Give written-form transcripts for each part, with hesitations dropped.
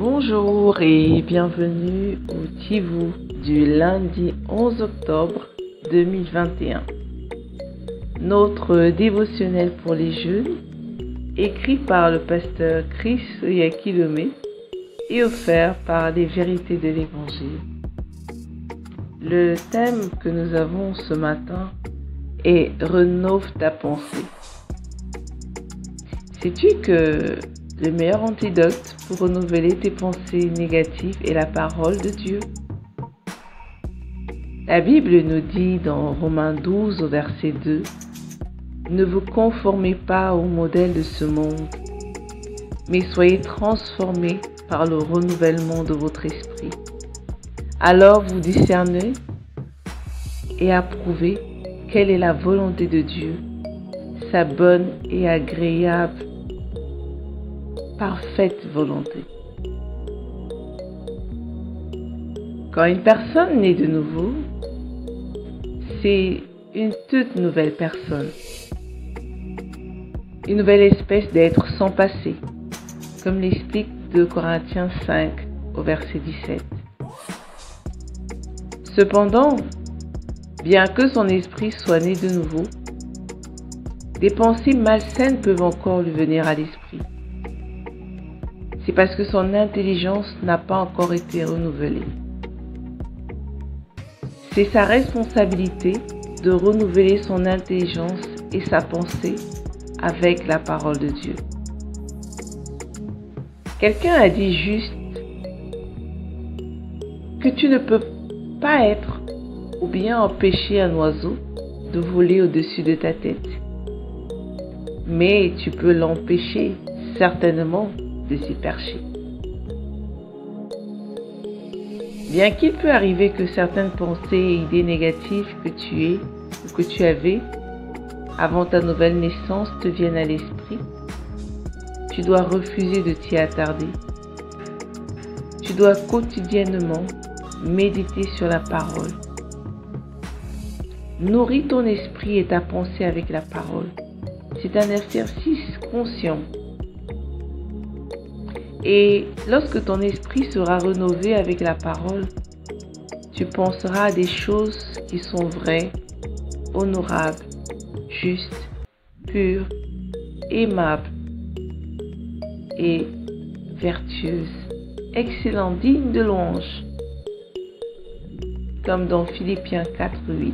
Bonjour et bienvenue au Tivou du lundi 11 octobre 2021. Notre dévotionnel pour les jeunes, écrit par le pasteur Chris Oyakilome et offert par les vérités de l'Évangile. Le thème que nous avons ce matin est « Rénove ta pensée ». Sais-tu que le meilleur antidote pour renouveler tes pensées négatives est la parole de Dieu? La Bible nous dit dans Romains 12 au verset 2 « Ne vous conformez pas au modèle de ce monde, mais soyez transformés par le renouvellement de votre esprit. Alors vous discernez et approuvez quelle est la volonté de Dieu, sa bonne et agréable parfaite volonté. » Quand une personne naît de nouveau, c'est une toute nouvelle personne, une nouvelle espèce d'être sans passé, comme l'explique 2 Corinthiens 5 au verset 17. Cependant, bien que son esprit soit né de nouveau, des pensées malsaines peuvent encore lui venir à l'esprit. C'est parce que son intelligence n'a pas encore été renouvelée. C'est sa responsabilité de renouveler son intelligence et sa pensée avec la parole de Dieu. Quelqu'un a dit juste que tu ne peux pas être ou bien empêcher un oiseau de voler au-dessus de ta tête. Mais tu peux l'empêcher certainement de s'y percher. Bien qu'il peut arriver que certaines pensées et idées négatives que tu es ou que tu avais avant ta nouvelle naissance te viennent à l'esprit, tu dois refuser de t'y attarder. Tu dois quotidiennement méditer sur la parole. Nourris ton esprit et ta pensée avec la parole. C'est un exercice conscient. Et lorsque ton esprit sera rénové avec la parole, tu penseras à des choses qui sont vraies, honorables, justes, pures, aimables et vertueuses, excellentes, dignes de louange, comme dans Philippiens 4:8.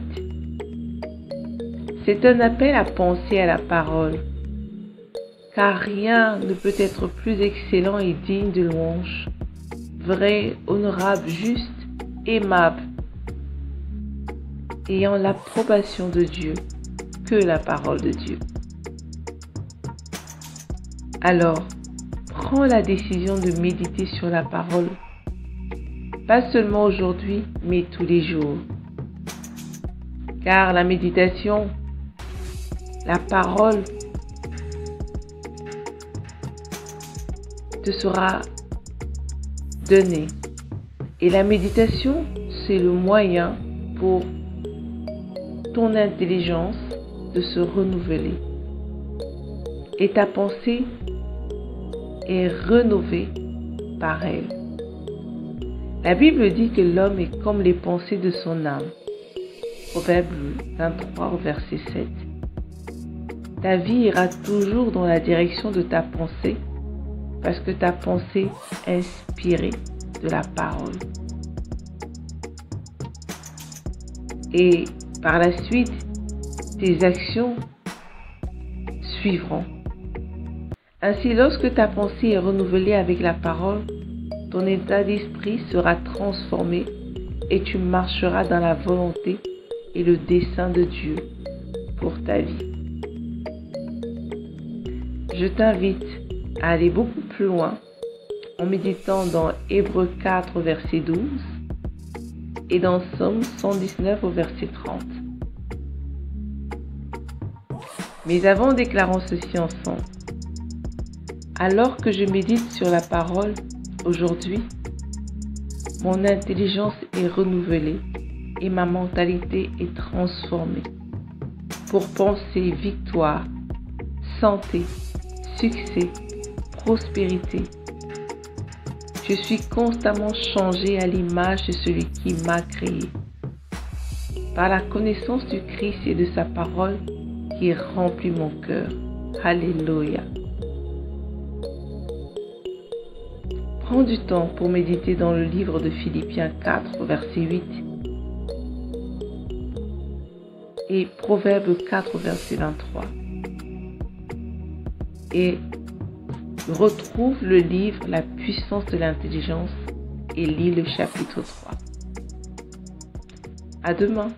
C'est un appel à penser à la parole, car rien ne peut être plus excellent et digne de louange, vrai, honorable, juste, aimable, ayant l'approbation de Dieu que la parole de Dieu. Alors, prends la décision de méditer sur la parole, pas seulement aujourd'hui, mais tous les jours. Car la méditation, la parole, te sera donnée. Et la méditation, c'est le moyen pour ton intelligence de se renouveler. Et ta pensée est rénovée par elle. La Bible dit que l'homme est comme les pensées de son âme. Proverbe 23, verset 7. Ta vie ira toujours dans la direction de ta pensée, parce que ta pensée est inspirée de la parole. Et par la suite, tes actions suivront. Ainsi, lorsque ta pensée est renouvelée avec la parole, ton état d'esprit sera transformé et tu marcheras dans la volonté et le dessein de Dieu pour ta vie. Je t'invite à aller beaucoup plus loin en méditant dans Hébreux 4 verset 12 et dans Somme 119 au verset 30. Mais avant, déclarons ceci ensemble. Alors que je médite sur la parole aujourd'hui, mon intelligence est renouvelée et ma mentalité est transformée pour penser victoire, santé, succès, prospérité, Je suis constamment changé à l'image de celui qui m'a créé, par la connaissance du Christ et de sa parole qui remplit mon cœur. Alléluia. Prends du temps pour méditer dans le livre de Philippiens 4, verset 8 et Proverbes 4, verset 23. Et retrouve le livre La puissance de l'intelligence et lis le chapitre 3. À demain.